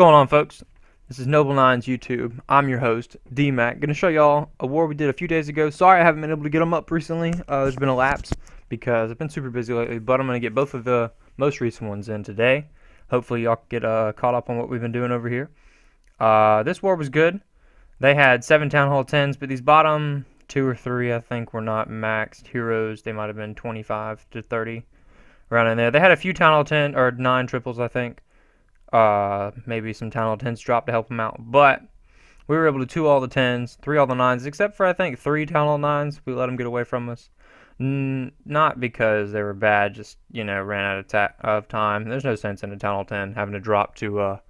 going on, folks? This is Noble9's YouTube. I'm your host, D-Mac. Gonna show y'all a war we did a few days ago. Sorry I haven't been able to get them up recently. There's been a lapse because I've been super busy lately, but I'm gonna get both of the most recent ones in today. Hopefully y'all get caught up on what we've been doing over here. This war was good. They had 7 Town Hall 10s, but these bottom 2 or 3, I think, were not maxed heroes. They might have been 25 to 30, around in there. They had a few Town Hall 10 or 9 triples, I think. Maybe some Town Hall 10s dropped to help them out, but we were able to 2 all the 10s, 3 all the 9s, except for I think 3 Town Hall 9s. We let them get away from us. Not because they were bad, just, ran out of time. There's no sense in a Town Hall 10 having to drop to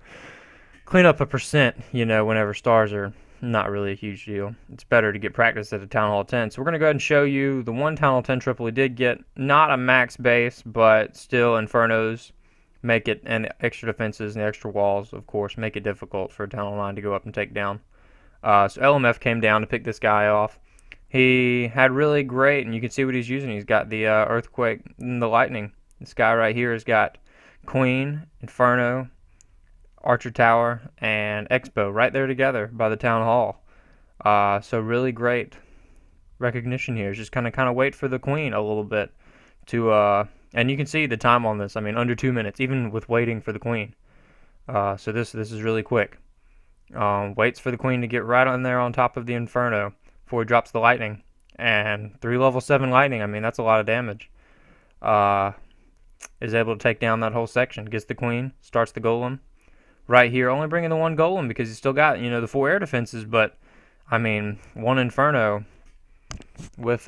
clean up a percent, whenever stars are not really a huge deal. It's better to get practice at a Town Hall 10. So we're going to go ahead and show you the one Town Hall 10 triple we did get. Not a max base, but still Infernos make it, and extra defenses and the extra walls, of course, make it difficult for a Town Hall 9 to go up and take down. So LMF came down to pick this guy off. He had really great, and you can see what he's using. He's got the Earthquake and the Lightning. This guy right here has got Queen, Inferno, Archer Tower, and Expo right there together by the Town Hall. So really great recognition here. Just kind of wait for the Queen a little bit to and you can see the time on this. I mean, under 2 minutes, even with waiting for the Queen. So this is really quick. Waits for the Queen to get right on there on top of the Inferno before he drops the Lightning. And 3 level 7 Lightning, I mean, that's a lot of damage. Is able to take down that whole section. Gets the Queen, starts the Golem. Right here, only bringing the 1 Golem because he's still got, the 4 air defenses. But, I mean, 1 Inferno with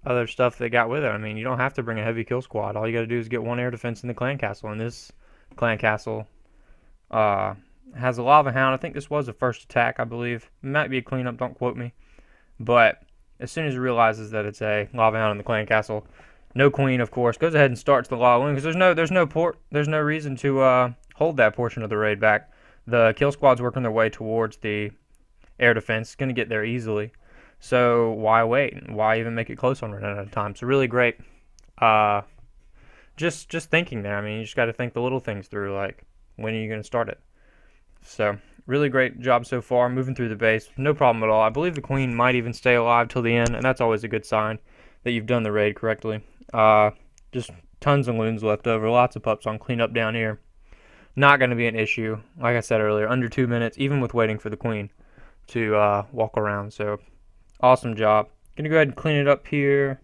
other stuff they got with it. I mean, you don't have to bring a heavy kill squad. All you got to do is get 1 air defense in the clan castle, and this clan castle has a Lava Hound. I think this was a first attack, I believe. It might be a cleanup, don't quote me. But as soon as he realizes that it's a Lava Hound in the clan castle, no Queen, of course, goes ahead and starts the GolaLoon because there's no reason to hold that portion of the raid back. The kill squad's working their way towards the air defense. It's going to get there easily. So why wait? Why even make it close on running out of time? So really great. Just thinking there. I mean, you just got to think the little things through, like when are you going to start it? So really great job so far. Moving through the base, no problem at all. I believe the Queen might even stay alive till the end, and that's always a good sign that you've done the raid correctly. Just tons of loons left over. Lots of pups on cleanup down here. Not going to be an issue. Like I said earlier, under 2 minutes, even with waiting for the Queen to walk around. So awesome job. Gonna go ahead and clean it up here,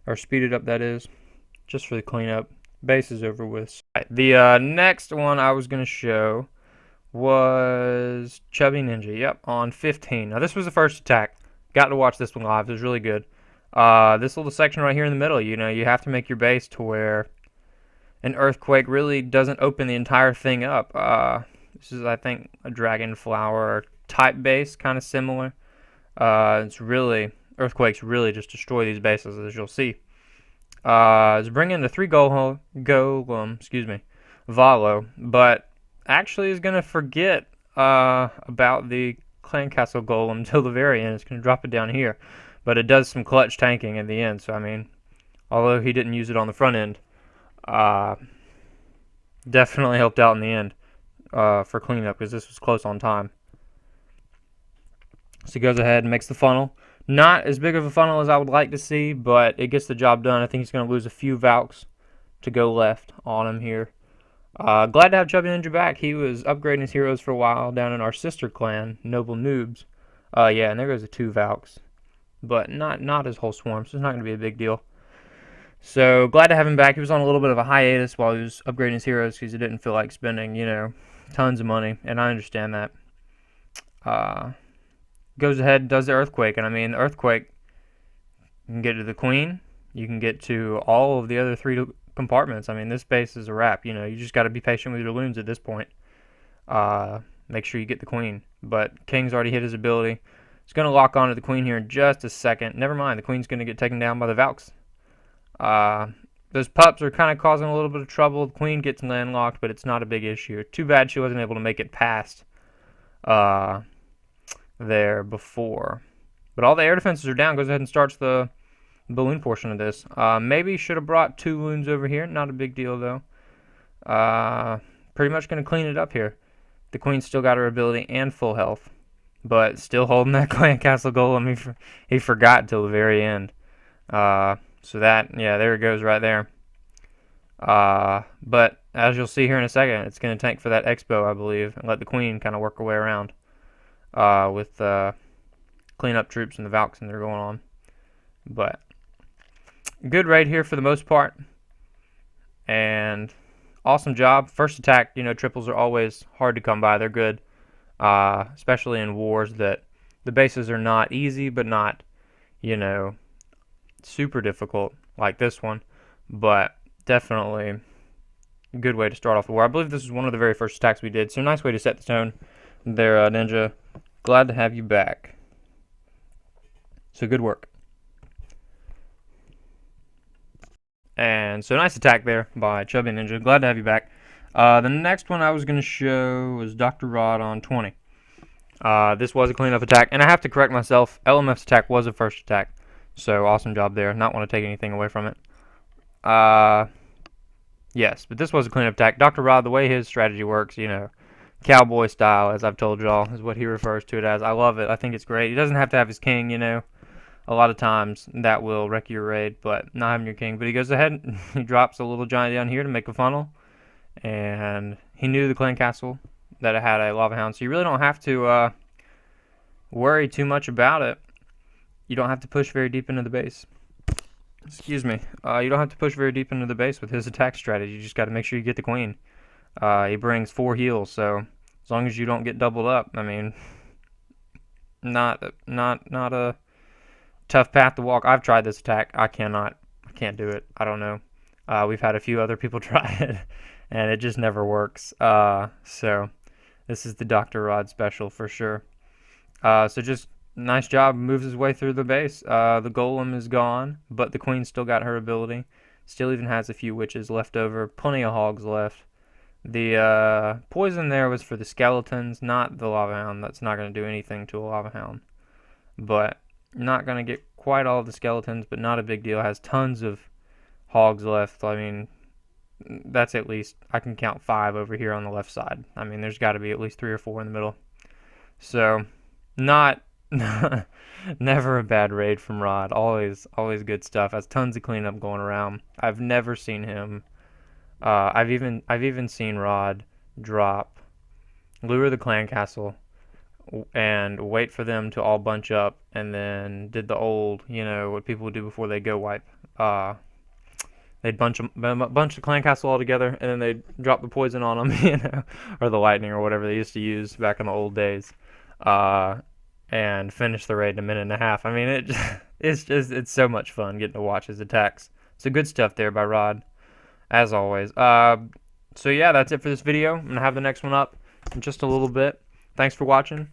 or speed it up, that is, just for the cleanup. Base is over with. The next one I was gonna show was Chubby Ninja. Yep, on 15. Now this was the first attack. Got to watch this one live. It was really good. This little section right here in the middle, you have to make your base to where an Earthquake really doesn't open the entire thing up. This is, I think, a Dragon Flower type base, kind of similar. Earthquakes really just destroy these bases, as you'll see. It's bringing the 3 Valo, but actually is going to forget about the Clan Castle Golem till the very end. It's going to drop it down here, but it does some clutch tanking in the end. So I mean, although he didn't use it on the front end, definitely helped out in the end for cleanup because this was close on time. So he goes ahead and makes the funnel. Not as big of a funnel as I would like to see, but it gets the job done. I think he's going to lose a few Valks to go left on him here. Glad to have Chubby Ninja back. He was upgrading his heroes for a while down in our sister clan, Noble Noobs. Yeah, and there goes the 2 Valks. But not his whole swarm, so it's not going to be a big deal. So glad to have him back. He was on a little bit of a hiatus while he was upgrading his heroes because he didn't feel like spending, tons of money, and I understand that. Goes ahead and does the Earthquake, and I mean, the Earthquake, you can get to the Queen, you can get to all of the other 3 compartments. I mean, this base is a wrap. You just got to be patient with your loons at this point. Make sure you get the Queen, but King's already hit his ability. He's going to lock onto the Queen here in just a second. Never mind, the Queen's going to get taken down by the Valks. Those pups are kind of causing a little bit of trouble. The Queen gets landlocked, but it's not a big issue. Too bad she wasn't able to make it past there before. But all the air defenses are down. Goes ahead and starts the balloon portion of this. Maybe should have brought 2 loons over here. Not a big deal, though. Pretty much going to clean it up here. The queen still got her ability and full health, but still holding that clan castle golem. He forgot until the very end. So that, yeah, there it goes right there. But as you'll see here in a second, it's going to tank for that expo, I believe, and let the queen kind of work her way around with cleanup troops and the Valks that are going on. But good raid here for the most part, and awesome job. First attack, you know, triples are always hard to come by. They're good, especially in wars that the bases are not easy, but not, you know, super difficult like this one. But definitely a good way to start off the war. I believe this is one of the very first attacks we did, so nice way to set the tone there, Ninja. Glad to have you back. So good work. And so nice attack there by Chubby Ninja. Glad to have you back. The next one I was going to show was Dr. Rod on 20. This was a cleanup attack, and I have to correct myself. LMF's attack was a first attack, so awesome job there. Not want to take anything away from it. Yes, but this was a cleanup attack. Dr. Rod, the way his strategy works, you know, cowboy style, as I've told y'all, is what he refers to it as. I love it. I think it's great. He doesn't have to have his king, you know. A lot of times that will wreck your raid, but not having your king. But he goes ahead and he drops a little giant down here to make a funnel. And he knew the clan castle, that it had a lava hound. So you really don't have to worry too much about it. You don't have to push very deep into the base. Excuse me. You don't have to push very deep into the base with his attack strategy. You just got to make sure you get the queen. He brings 4 heals, so as long as you don't get doubled up, I mean, not a tough path to walk. I've tried this attack. I can't do it. I don't know. We've had a few other people try it, and it just never works. So this is the Dr. Rod special for sure. So just nice job. Moves his way through the base. The golem is gone, but the queen still got her ability. Still even has a few witches left over. Plenty of hogs left. The poison there was for the skeletons, not the lava hound. That's not going to do anything to a lava hound. But not going to get quite all of the skeletons, but not a big deal. Has tons of hogs left. I mean, that's at least, I can count 5 over here on the left side. I mean, there's got to be at least 3 or 4 in the middle. So, not, never a bad raid from Rod. Always good stuff. Has tons of cleanup going around. I've never seen him. I've even seen Rod drop, lure the clan castle, and wait for them to all bunch up, and then did the old, you know, what people would do before they go wipe. They'd bunch the clan castle all together, and then they'd drop the poison on them, you know, or the lightning or whatever they used to use back in the old days, and finish the raid in a minute and a half. I mean, it's so much fun getting to watch his attacks. So good stuff there by Rod, as always. So yeah, that's it for this video. I'm gonna have the next one up in just a little bit. Thanks for watching.